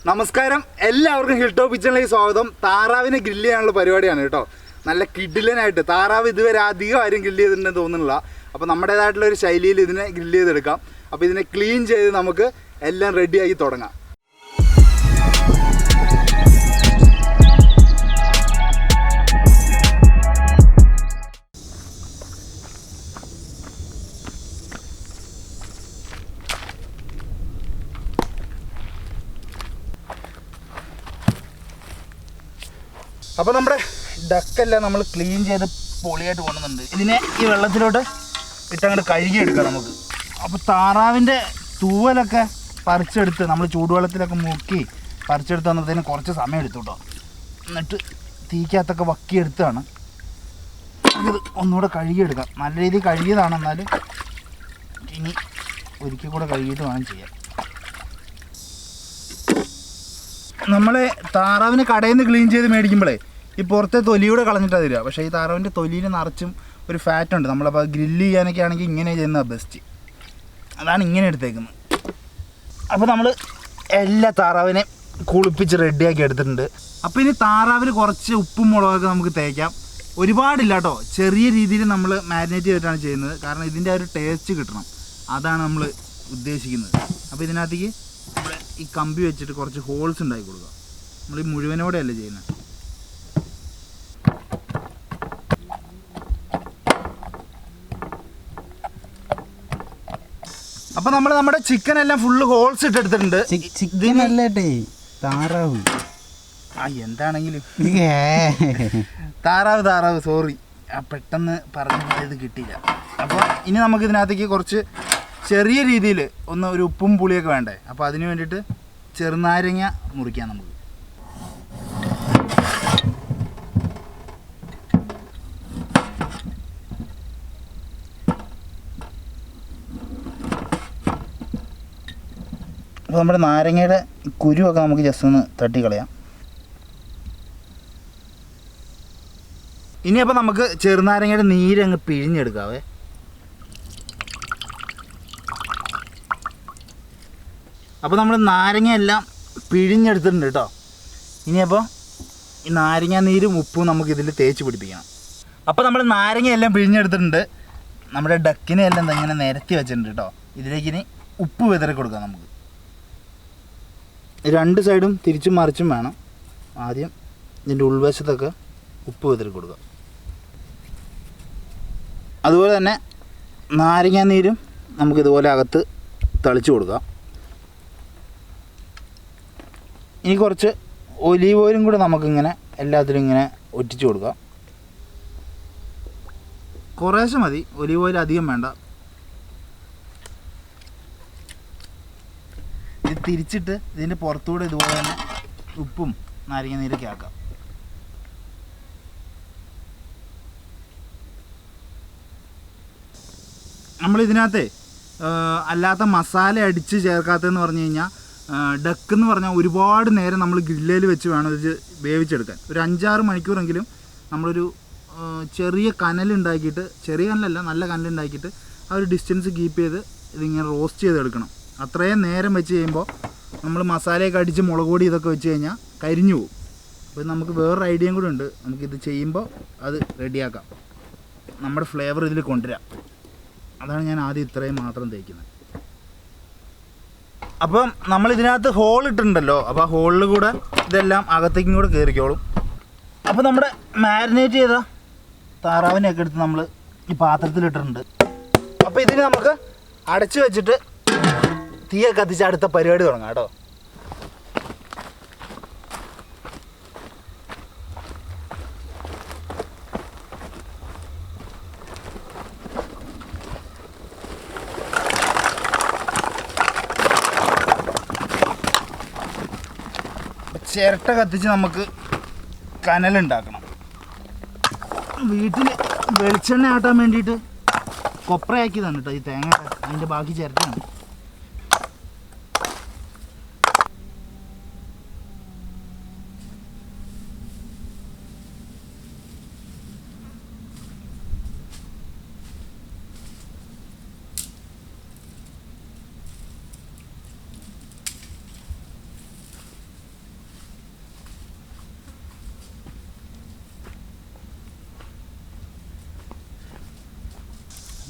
നമസ്കാരം, എല്ലാവർക്കും hill top കിച്ചണിലേക്ക് സ്വാഗതം. താറാവിനെ ഗ്രില്ല് ചെയ്യാനുള്ള പരിപാടിയാണ് കേട്ടോ. നല്ല കിഡിലനായിട്ട്. താറാവ് ഇതുവരെ അധികം ആരും ഗ്രില്ല് ചെയ്തിട്ടുണ്ടെന്ന് തോന്നുന്നില്ല. അപ്പോൾ നമ്മുടേതായിട്ടുള്ള ഒരു ശൈലിയിൽ ഇതിനെ ഗ്രില്ല് ചെയ്തെടുക്കാം. അപ്പോൾ ഇതിനെ ക്ലീൻ ചെയ്ത് നമുക്ക് എല്ലാം റെഡിയാക്കി തുടങ്ങാം. അപ്പോൾ നമ്മുടെ ഡക്കെല്ലാം നമ്മൾ ക്ലീൻ ചെയ്ത് പൊളിയായിട്ട് കൊണ്ടുവന്നുണ്ട്. ഇതിനെ ഈ വെള്ളത്തിലോട്ട് ഇട്ടങ്ങോട്ട് കഴുകിയെടുക്കാം നമുക്ക്. അപ്പോൾ താറാവിൻ്റെ തൂവലൊക്കെ പറിച്ചെടുത്ത് നമ്മൾ ചൂടുവെള്ളത്തിലൊക്കെ മുക്കി പറിച്ചെടുത്ത് വന്നതിന് കുറച്ച് സമയം എടുത്തു കേട്ടോ. എന്നിട്ട് തീക്കകത്തൊക്കെ വക്കിയെടുത്താണ് ഇത് ഒന്നുകൂടെ കഴുകിയെടുക്കാം. നല്ല രീതിയിൽ കഴുകിയതാണ്, എന്നാലും ഇനി ഒരിക്കൽ കൂടെ കഴുകിയിട്ട് വേണം ചെയ്യാൻ. നമ്മൾ താറാവിന് കടയിൽ നിന്ന് ക്ലീൻ ചെയ്ത് മേടിക്കുമ്പോഴേ ഈ പുറത്തെ തൊലിയൂടെ കളഞ്ഞിട്ടാണ് തരിക. പക്ഷേ ഈ താറാവിൻ്റെ തൊലിയിൽ നിറച്ചും ഒരു ഫാറ്റ് ഉണ്ട്. നമ്മളപ്പോൾ ഗ്രില്ല് ചെയ്യാനൊക്കെ ആണെങ്കിൽ ഇങ്ങനെ ചെയ്യുന്നതാണ് ബെസ്റ്റ്. അതാണ് ഇങ്ങനെ എടുത്തേക്കുന്നത്. അപ്പോൾ നമ്മൾ എല്ലാ താറാവിനെയും കുളിപ്പിച്ച് റെഡിയാക്കി എടുത്തിട്ടുണ്ട്. അപ്പോൾ ഇനി താറാവിന് കുറച്ച് ഉപ്പും മുളകൊക്കെ നമുക്ക് തേക്കാം. ഒരുപാടില്ല കേട്ടോ, ചെറിയ രീതിയിൽ നമ്മൾ മാരിനേറ്റ് ചെയ്തിട്ടാണ് ചെയ്യുന്നത്. കാരണം ഇതിൻ്റെ ഒരു ടേസ്റ്റ് കിട്ടണം, അതാണ് നമ്മൾ ഉദ്ദേശിക്കുന്നത്. അപ്പോൾ ഇതിനകത്തേക്ക് നമ്മൾ ഈ കമ്പി വെച്ചിട്ട് കുറച്ച് ഹോൾസ് ഉണ്ടാക്കി കൊടുക്കുക. നമ്മൾ ഈ മുഴുവനോടെയല്ല ചെയ്യുന്നത്. അപ്പോൾ നമ്മൾ നമ്മുടെ ചിക്കൻ എല്ലാം ഫുള്ള് ഹോൾസ് ഇട്ടെടുത്തിട്ടുണ്ട്. താറാവ് എന്താണെങ്കിലും താറാവ് സോറി, പെട്ടെന്ന് പറഞ്ഞത് കിട്ടിയില്ല. അപ്പോൾ ഇനി നമുക്ക് ഇതിനകത്തേക്ക് കുറച്ച് ചെറിയ രീതിയിൽ ഒരു ഉപ്പും പുളിയൊക്കെ വേണ്ടേ. അപ്പോൾ അതിന് വേണ്ടിയിട്ട് ചെറുനാരങ്ങ മുറിക്കാം നമുക്ക്. അപ്പോൾ നമ്മുടെ നാരങ്ങയുടെ കുരുവൊക്കെ നമുക്ക് ജസ്റ്റ് ഒന്ന് തട്ടിക്കളയാം. ഇനിയപ്പോൾ നമുക്ക് ചെറുനാരങ്ങയുടെ നീരങ്ങ് പിഴിഞ്ഞെടുക്കാവേ. അപ്പോൾ നമ്മൾ നാരങ്ങയെല്ലാം പിഴിഞ്ഞെടുത്തിട്ടുണ്ട് കേട്ടോ. ഇനിയപ്പോൾ ഈ നാരങ്ങ നീരും ഉപ്പും നമുക്ക് ഇതിൽ തേച്ച് പിടിപ്പിക്കണം. അപ്പോൾ നമ്മൾ നാരങ്ങയെല്ലാം പിഴിഞ്ഞെടുത്തിട്ടുണ്ട്. നമ്മുടെ ഡക്കിനെ എല്ലാം ഇങ്ങനെ നിരത്തി വെച്ചിട്ടുണ്ട് കേട്ടോ. ഇതിലേക്ക് ഇനി ഉപ്പ് വിതറി കൊടുക്കാം നമുക്ക്. രണ്ട് സൈഡും തിരിച്ചും മറിച്ചും വേണം. ആദ്യം ഇതിൻ്റെ ഉൾവശത്തൊക്കെ ഉപ്പ് വിതറി കൊടുക്കുക. അതുപോലെ തന്നെ നാരങ്ങ നീരും നമുക്കിതുപോലെ അകത്ത് തളിച്ച് കൊടുക്കാം. ഇനി കുറച്ച് ഒലീവ് ഓയിലും കൂടെ നമുക്കിങ്ങനെ എല്ലാത്തിലും ഇങ്ങനെ ഒറ്റിച്ച് കൊടുക്കാം. കുറേശ്ശെ മതി, ഒലീവ് ഓയിൽ അധികം വേണ്ട. ഇത് തിരിച്ചിട്ട് ഇതിൻ്റെ പുറത്തൂടെ ഇതുപോലെ തന്നെ ഉപ്പും നാരങ്ങ നീരൊക്കെ ആക്കാം. നമ്മളിതിനകത്ത് അല്ലാത്ത മസാല അടിച്ച് ചേർക്കാത്തതെന്ന് പറഞ്ഞു കഴിഞ്ഞാൽ, ഡക്ക് എന്ന് പറഞ്ഞാൽ ഒരുപാട് നേരം നമ്മൾ ഗ്രില്ലിൽ വെച്ച് വേണം ഇത് വേവിച്ചെടുക്കാൻ. ഒരു 5-6 മണിക്കൂറെങ്കിലും നമ്മളൊരു ചെറിയ കനലുണ്ടാക്കിയിട്ട്, ചെറിയ കനലല്ല നല്ല കനലുണ്ടാക്കിയിട്ട് ആ ഒരു ഡിസ്റ്റൻസ് കീപ്പ് ചെയ്ത് ഇതിങ്ങനെ റോസ്റ്റ് ചെയ്തെടുക്കണം. അത്രയും നേരം വെച്ച് കഴിയുമ്പോൾ നമ്മൾ മസാലയൊക്കെ അടിച്ച് മുളക് പൊടി ഇതൊക്കെ വെച്ച് കഴിഞ്ഞാൽ കരിഞ്ഞു പോകും. അപ്പോൾ നമുക്ക് വേറൊരു ഐഡിയയും കൂടെ ഉണ്ട്. നമുക്കിത് ചെയ്യുമ്പോൾ അത് റെഡിയാക്കാം, നമ്മുടെ ഫ്ലേവർ ഇതിൽ കൊണ്ടുവരാം. അതാണ് ഞാൻ ആദ്യം ഇത്രയും മാത്രം തേക്കുന്നത്. അപ്പം നമ്മളിതിനകത്ത് ഹോൾ ഇട്ടിട്ടുണ്ടല്ലോ, അപ്പോൾ ആ ഹോളിൽ കൂടെ ഇതെല്ലാം അകത്തേക്കും കൂടെ കയറിക്കോളും. അപ്പോൾ നമ്മുടെ മാരിനേറ്റ് ചെയ്ത താറാവിനെയൊക്കെ എടുത്ത് നമ്മൾ ഈ പാത്രത്തിലിട്ടിട്ടുണ്ട്. അപ്പോൾ ഇതിന് നമുക്ക് അടച്ച് വെച്ചിട്ട് തീയൊക്കെ കത്തിച്ച് അടുത്ത പരിപാടി തുടങ്ങാം കേട്ടോ. ചിരട്ട കത്തിച്ച് നമുക്ക് കനലുണ്ടാക്കണം. വീട്ടിൽ വെളിച്ചെണ്ണ ആട്ടാൻ വേണ്ടിയിട്ട് കൊപ്രയാക്കിയതാണ് കേട്ടോ ഈ തേങ്ങ. അതിൻ്റെ ബാക്കി ചിരട്ടയാണ്.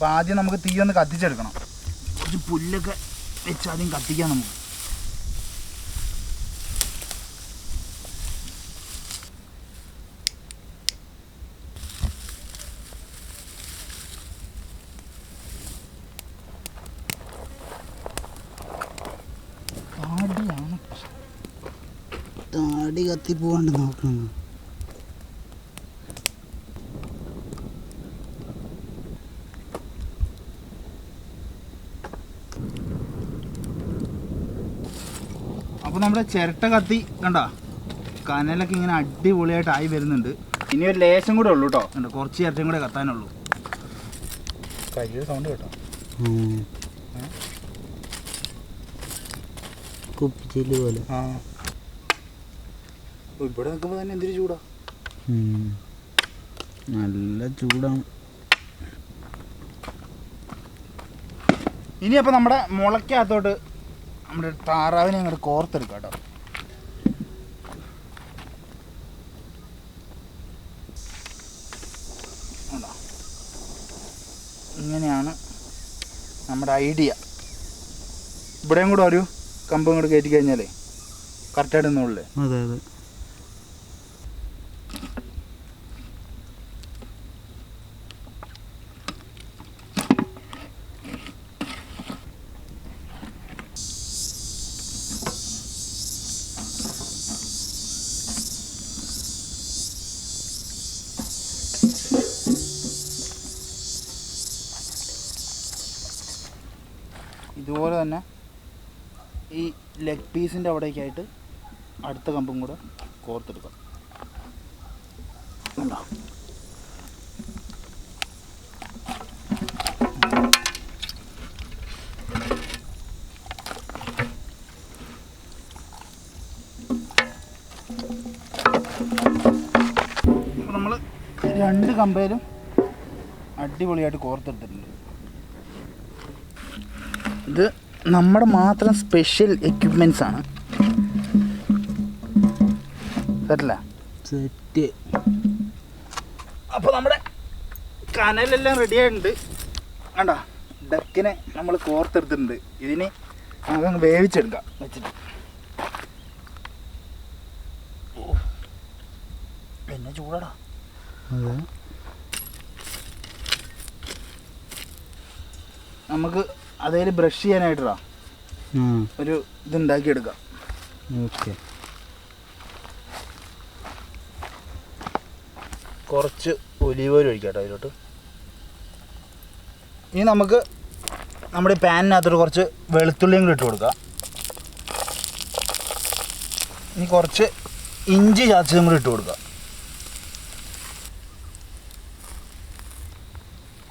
അപ്പോൾ ആദ്യം നമുക്ക് തീ ഒന്ന് കത്തിച്ചെടുക്കണം. കുറച്ച് പുല്ലൊക്കെ വെച്ച് ആദ്യം കത്തിക്കാം നമുക്ക്. താടി കത്തിപ്പോവാണ്ട് നോക്കണം. അപ്പോൾ നമ്മുടെ ചിരട്ട കത്തി കണ്ട കനലൊക്കെ ഇങ്ങനെ അടിപൊളിയായിട്ട് ആയി വരുന്നുണ്ട്. ഇനി ഒരു ലേശം കൂടെ ഉള്ളൂ കേട്ടോ. കണ്ടോ കുറച്ച് ചിരട്ടയും കൂടെ കത്താനുള്ളൂ. കയ്യിൽ സൗണ്ട് കേട്ടോ. കുപ്പിച്ചില് പോലെ. ആ ഇവിടെ നിൽക്കുമ്പോൾ തന്നെ എന്തൊരു ചൂടാ. നല്ല ചൂടാണ്. ഇനി അപ്പോൾ നമ്മുടെ മുളയ്ക്കകത്തോട്ട് നമ്മുടെ താറാവിനെ അങ്ങോട്ട് കോർത്തെടുക്കാം കേട്ടോ. ഇങ്ങനെയാണ് നമ്മുടെ ഐഡിയ. ഇവിടെയും കൂടെ ഒരു കമ്പും കൂടെ കയറ്റി കഴിഞ്ഞാലേ കറക്റ്റായിട്ട് നിന്നുള്ളേ. അതെ അതെ. ഇതുപോലെ തന്നെ ഈ ലെഗ് പീസിൻ്റെ അവിടേക്കായിട്ട് അടുത്ത കമ്പും കൂടെ കോർത്തെടുക്കാം. നമ്മൾ 2 കമ്പയിലും അടിപൊളിയായിട്ട് കോർത്തെടുത്തിട്ടുണ്ട്. ഇത് നമ്മുടെ മാത്രം സ്പെഷ്യൽ എക്യുപ്മെൻറ്റ്സ് ആണ്. സെറ്റല്ല സെറ്റ്. അപ്പോൾ നമ്മുടെ കനലെല്ലാം റെഡി ആയിട്ടുണ്ട്. കണ്ടോ ഡക്കിനെ നമ്മൾ കോർത്തെടുത്തിട്ടുണ്ട്. ഇതിന് നമുക്കങ്ങ് വേവിച്ചെടുക്കാം വെച്ചിട്ട്. പിന്നെ ചൂടാടാ. നമുക്ക് അതേൽ ബ്രഷ് ചെയ്യാനായിട്ടാ ഒരു ഇതുണ്ടാക്കിയെടുക്കാം. ഓക്കെ. കുറച്ച് ഒലീവ് ഓയിൽ ഒഴിക്കാം കേട്ടോ അതിലോട്ട്. ഇനി നമുക്ക് നമ്മുടെ പാനിനകത്തോട്ട് കുറച്ച് വെളുത്തുള്ളിയും കൂടി ഇട്ട് കൊടുക്കാം. ഇനി കുറച്ച് ഇഞ്ചി ചതച്ചതും കൂടി ഇട്ട് കൊടുക്കാം.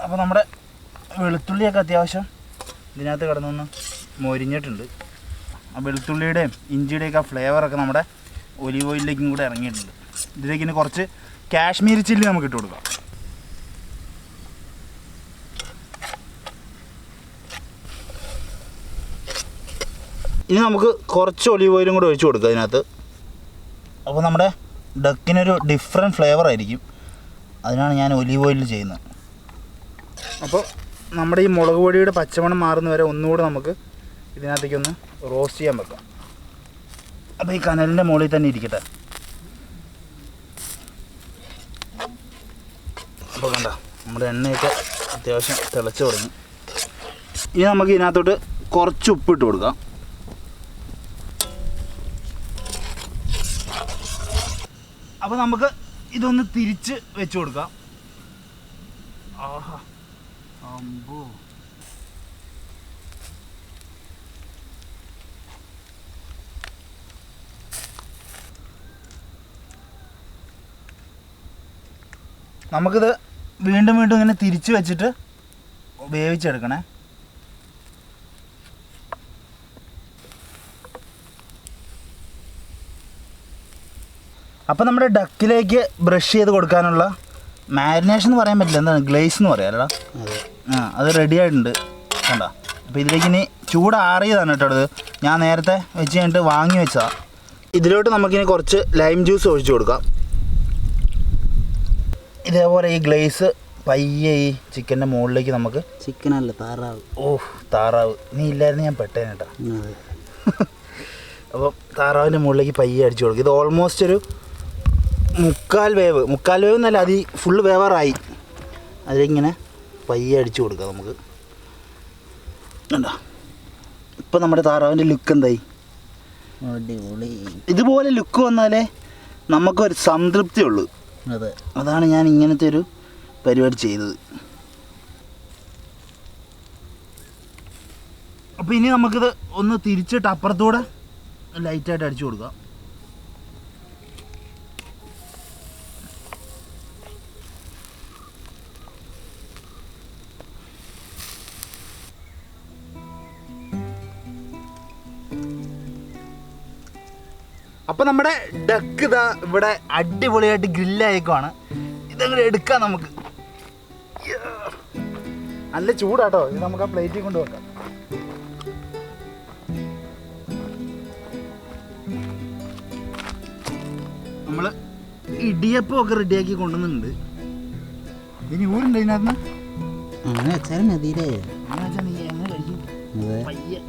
അപ്പോൾ നമ്മുടെ വെളുത്തുള്ളിയൊക്കെ അത്യാവശ്യം ഇതിനകത്ത് കിടന്നൊന്ന് മൊരിഞ്ഞിട്ടുണ്ട്. ആ വെളുത്തുള്ളിയുടെയും ഇഞ്ചിയുടെയൊക്കെ ആ ഫ്ലേവറൊക്കെ നമ്മുടെ ഒലീവ് ഓയിലിലേക്കും കൂടെ ഇറങ്ങിയിട്ടുണ്ട്. ഇതിലേക്ക് ഇനി കുറച്ച് കാശ്മീരി ചില്ലി നമുക്ക് ഇട്ട് കൊടുക്കാം. ഇനി നമുക്ക് കുറച്ച് ഒലീവ് ഓയിലും കൂടെ ഒഴിച്ച് കൊടുക്കുക ഇതിനകത്ത്. അപ്പോൾ നമ്മുടെ ഡക്കിനൊരു ഡിഫറെൻറ്റ് ഫ്ലേവർ ആയിരിക്കും. അതിനാണ് ഞാൻ ഒലീവ് ഓയിലിൽ ചെയ്യുന്നത്. അപ്പോൾ നമ്മുടെ ഈ മുളക് പൊടിയുടെ പച്ചമണം മാറുന്ന വരെ ഒന്നുകൂടെ നമുക്ക് ഇതിനകത്തേക്കൊന്ന് റോസ്റ്റ് ചെയ്യാൻ വെക്കാം. അപ്പോൾ ഈ കനലിൻ്റെ മുകളിൽ തന്നെ ഇരിക്കട്ടെ. അപ്പോൾ കണ്ട നമ്മുടെ എണ്ണയൊക്കെ അത്യാവശ്യം തിളച്ച് തുടങ്ങി. ഇനി നമുക്ക് ഇതിനകത്തോട്ട് കുറച്ച് ഉപ്പിട്ട് കൊടുക്കാം. അപ്പോൾ നമുക്ക് ഇതൊന്ന് തിരിച്ച് വെച്ച് കൊടുക്കാം. ആഹാ അമ്പോ. നമുക്കിത് വീണ്ടും വീണ്ടും ഇങ്ങനെ തിരിച്ച് വെച്ചിട്ട് വേവിച്ചെടുക്കണേ. അപ്പോൾ നമ്മുടെ ഡക്കിലേക്ക് ബ്രഷ് ചെയ്ത് കൊടുക്കാനുള്ള മാരിനേഷൻ എന്ന് പറയാൻ പറ്റില്ല, എന്താണ് ഗ്ലേസ് എന്ന് പറയാം അല്ലടാ. അത് റെഡി ആയിട്ടുണ്ട് കണ്ടോ. അപ്പോൾ ഇതിലേക്ക് ഇനി ചൂടാറിയതാണ് കേട്ടോ അത്. ഞാൻ നേരത്തെ വെച്ച് കഴിഞ്ഞിട്ട് വാങ്ങി വെച്ചതാണ്. ഇതിലോട്ട് നമുക്കിനി കുറച്ച് ലൈം ജ്യൂസ് ഒഴിച്ച് കൊടുക്കാം. ഇതേപോലെ ഈ ഗ്ലേസ് പയ്യെ ഈ ചിക്കൻ്റെ മുകളിലേക്ക് നമുക്ക് ചിക്കനല്ല താറാവ്. താറാവ് നീ ഇല്ലായിരുന്നു ഞാൻ പെട്ടേനെ കേട്ടോ. അപ്പോൾ താറാവിൻ്റെ മുകളിലേക്ക് പയ്യെ അടിച്ചു കൊടുക്കും. ഇത് ഓൾമോസ്റ്റ് ഒരു മുക്കാൽ വേവ് എന്നല്ല, അത് ഫുള്ള് വേവാറായി. അതിലിങ്ങനെ പയ്യെ അടിച്ചു കൊടുക്കുക നമുക്ക്. കണ്ടോ ഇപ്പം നമ്മുടെ താറാവിൻ്റെ ലുക്ക് എന്തായി? ഇതുപോലെ ലുക്ക് വന്നാലേ നമുക്കൊരു സംതൃപ്തി ഉള്ളൂ. അതാണ് ഞാൻ ഇങ്ങനത്തെ ഒരു പരിപാടി ചെയ്തത്. അപ്പോൾ ഇനി നമുക്കിത് ഒന്ന് തിരിച്ചിട്ട് അപ്പുറത്തൂടെ ലൈറ്റായിട്ട് അടിച്ചു കൊടുക്കാം. അപ്പോൾ നമ്മുടെ ഡക്ക് ഇതാ ഇവിടെ അടിപൊളിയായിട്ട് ഗ്രില്ലായേക്കുവാണ്. ഇതങ്ങനെ എടുക്കാം നമുക്ക്. നല്ല ചൂടാട്ടോ. ഇത് നമുക്ക് ആ പ്ലേറ്റിൽ കൊണ്ട് വെക്കാം. നമ്മൾ ഇടിയപ്പമൊക്കെ റെഡിയാക്കി കൊണ്ടുവന്നിട്ടുണ്ട്. ഇനി ഊരുണ്ട് ഇതിനകത്ത്. അങ്ങനെ വെച്ചാൽ മതിയില്ലേ? അങ്ങനെ വെച്ചാൽ നീ എങ്ങനെ കഴിക്കും? പയ്യെ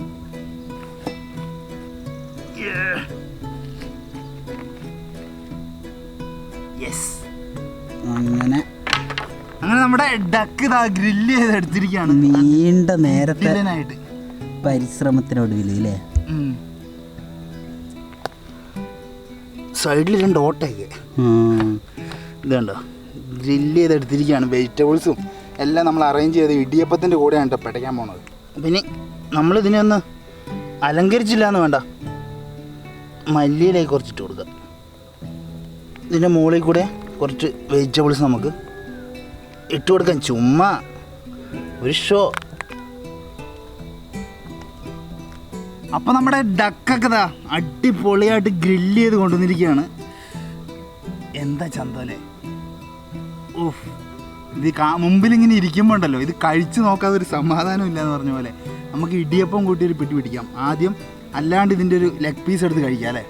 അങ്ങനെ നമ്മുടെ ഡക്ക് ഇതാ ഗ്രില്ല് ചെയ്ത് എടുത്തിരിക്കുകയാണ്. നീണ്ട നേരത്തെ പരിശ്രമത്തിനൊടുവിൽ അല്ലേ? സൈഡിൽ 2 ഓട്ടയൊക്കെ ഇതുണ്ടോ ഗ്രില്ല് ചെയ്ത് എടുത്തിരിക്കുകയാണ്. വെജിറ്റബിൾസും എല്ലാം നമ്മൾ അറേഞ്ച് ചെയ്ത് ഇടിയപ്പത്തിൻ്റെ കൂടെയാണ് കേട്ടോ പിടയ്ക്കാൻ പോണത്. പിന്നെ നമ്മളിതിനെ ഒന്ന് അലങ്കരിച്ചില്ല എന്ന് വേണ്ട, മല്ലിയിലേക്ക് കുറച്ചിട്ട് കൊടുക്കുക. ഇതിൻ്റെ മുകളിൽ കൂടെ കുറച്ച് വെജിറ്റബിൾസ് നമുക്ക് ഇട്ട് കൊടുക്കാം. ചുമ്മാ ഒരു ഷോ. അപ്പം നമ്മുടെ ഡക്കൊക്കെ ഇതാ അടിപൊളിയായിട്ട് ഗ്രില്ല് ചെയ്ത് കൊണ്ടുവന്നിരിക്കുകയാണ്. എന്താ ചന്തല്ലേ. ഇത് മുമ്പിൽ ഇങ്ങനെ ഇരിക്കുമ്പോൾ ഉണ്ടല്ലോ, ഇത് കഴിച്ച് നോക്കാതെ ഒരു സമാധാനം ഇല്ലയെന്ന് പറഞ്ഞ പോലെ നമുക്ക് ഇടിയപ്പം കൂട്ടി ഒരു പിടി പിടിക്കാം ആദ്യം, അല്ലാണ്ട് ഇതിൻ്റെ ഒരു ലെഗ് പീസ് എടുത്ത് കഴിക്കാം അല്ലേ.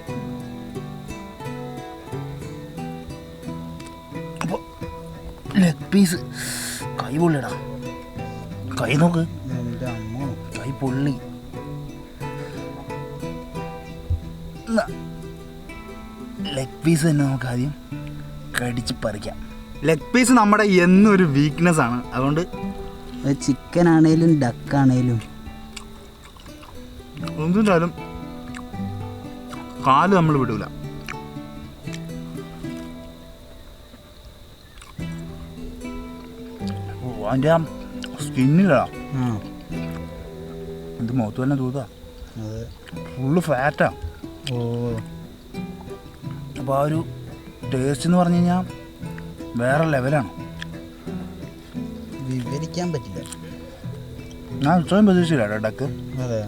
അപ്പോൾ ലെഗ് പീസ് കൈ പൊള്ളിടാ, കൈ നോക്ക്, കൈ പൊള്ളി. ലെഗ് പീസ് തന്നെ നമുക്ക് ആദ്യം കടിച്ച് പറിക്കാം. ലെഗ് പീസ് നമ്മുടെ എന്നൊരു വീക്ക്നെസ് ആണ്. അതുകൊണ്ട് ചിക്കൻ ആണേലും ഡക്കാണേലും എന്തിനാലും കാല് നമ്മൾ വിടൂല. അതിൻ്റെ ആ സ്കിന്നിലാ ഇത് മുഖത്ത് തന്നെ തൂതാ, ഫുള്ള് ഫാറ്റാ. അപ്പോൾ ആ ഒരു ടേസ്റ്റ് എന്ന് പറഞ്ഞു കഴിഞ്ഞാൽ വേറെ ലെവലാണ്, വിവരിക്കാൻ പറ്റില്ല. ഞാൻ ഇത്രയും പ്രതീക്ഷിച്ചില്ല ഡക്ക്. അതെ,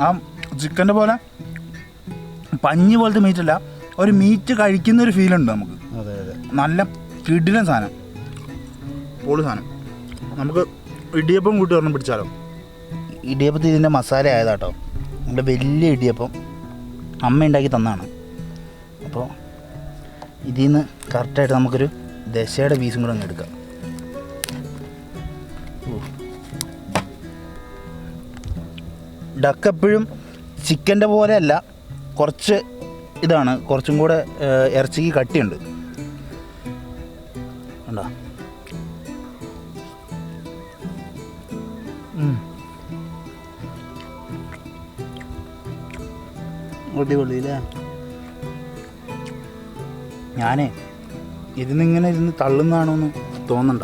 ആ ചിക്കൻ്റെ പോലെ പഞ്ഞി പോലത്തെ മീറ്റല്ല, ഒരു മീറ്റ് കഴിക്കുന്നൊരു ഫീലുണ്ട് നമുക്ക്. അതെ അതെ, നല്ല കിടിലൻ സാധനം, പൊളി സാധനം. നമുക്ക് ഇടിയപ്പം കൂട്ടി ഒരെണ്ണം പിടിച്ചാലോ? ഇടിയപ്പത്തിൽ ഇതിൻ്റെ മസാല ആയതാട്ടോ. നമ്മുടെ വലിയ ഇടിയപ്പം അമ്മ ഉണ്ടാക്കി തന്നാണ്. അപ്പോൾ ഇതിൽ നിന്ന് കറക്റ്റായിട്ട് നമുക്കൊരു ദശയുടെ പീസും കൂടെ അങ്ങ് എടുക്കാം. ഡക്ക് എപ്പോഴും ചിക്കൻ്റെ പോലെയല്ല, കുറച്ച് ഇതാണ്, കുറച്ചും കൂടെ ഇറച്ചിക്ക് കട്ടിയുണ്ട്. കണ്ടോ? അടിപൊളിയില്ലേ? ഞാനേ ഇതിന്നിങ്ങനെ ഇരുന്ന് തള്ളുന്നതാണോന്ന് തോന്നണ്ട.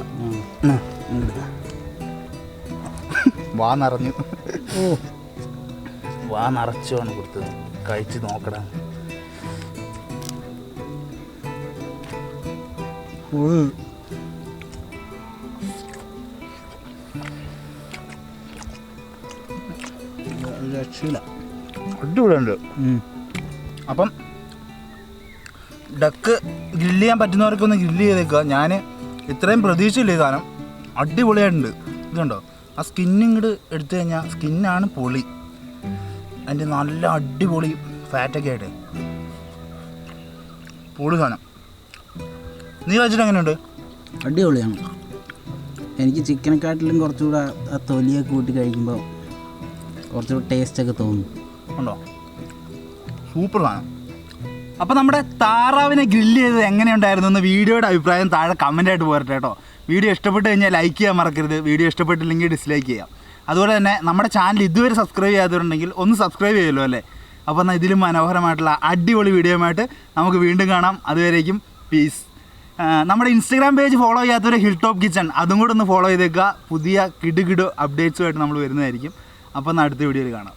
വാ നിറഞ്ഞു, വാ നിറച്ചുമാണ് കൊടുത്തത്. കഴിച്ച് നോക്കടാ. രക്ഷയില്ല, അടിപൊളിയുണ്ട്. അപ്പം ഡക്ക് ഗ്രില്ല് ചെയ്യാൻ പറ്റുന്നവർക്കൊന്ന് ഗ്രില്ല് ചെയ്തേക്കുക. ഞാൻ ഇത്രയും പ്രതീക്ഷയില്ല. ഈ സാധനം അടിപൊളിയായിട്ടുണ്ട്. ഇതുണ്ടോ, ആ സ്കിന്നിങ്ങോട്ട് എടുത്തു കഴിഞ്ഞാൽ സ്കിന്നാണ് പൊളി. അതിൻ്റെ നല്ല അടിപൊളി ഫാറ്റൊക്കെ ആയിട്ട് പൊളി സാധനം. നീ കഴിച്ചിട്ട് എങ്ങനെയുണ്ട്? അടിപൊളിയാണ്. എനിക്ക് ചിക്കനെക്കാട്ടിലും കുറച്ചുകൂടെ ആ തൊലിയൊക്കെ കൂട്ടി കഴിക്കുമ്പോൾ കുറച്ചുകൂടെ ടേസ്റ്റൊക്കെ തോന്നും. ഉണ്ടോ? സൂപ്പർ സാധനം. അപ്പോൾ നമ്മുടെ താറാവിനെ ഗ്രില്ല് ചെയ്തത് എങ്ങനെയുണ്ടായിരുന്നു എന്ന് വീഡിയോയുടെ അഭിപ്രായം താഴെ കമൻറ്റായിട്ട് പോരട്ടെ കേട്ടോ. വീഡിയോ ഇഷ്ടപ്പെട്ട് കഴിഞ്ഞാൽ ലൈക്ക് ചെയ്യാൻ മറക്കരുത്. വീഡിയോ ഇഷ്ടപ്പെട്ടില്ലെങ്കിൽ ഡിസ്ലൈക്ക് ചെയ്യാം. അതുപോലെ തന്നെ നമ്മുടെ ചാനൽ ഇതുവരെ സബ്സ്ക്രൈബ് ചെയ്യാത്തവരുണ്ടെങ്കിൽ ഒന്ന് സബ്സ്ക്രൈബ് ചെയ്യുമല്ലോ അല്ലേ. അപ്പോൾ എന്നാൽ ഇതിലും മനോഹരമായിട്ടുള്ള അടിപൊളി വീഡിയോയുമായിട്ട് നമുക്ക് വീണ്ടും കാണാം. അതുവരേക്കും പീസ്. നമ്മുടെ ഇൻസ്റ്റാഗ്രാം പേജ് ഫോളോ ചെയ്യാത്തവർ ഹിൽ ടോപ്പ് കിച്ചൺ അതും കൂടെ ഒന്ന് ഫോളോ ചെയ്തേക്കുക. പുതിയ കിടു അപ്ഡേറ്റ്സുമായിട്ട് നമ്മൾ വരുന്നതായിരിക്കും. അപ്പോൾ എന്നാൽ അടുത്ത വീഡിയോയിൽ കാണാം.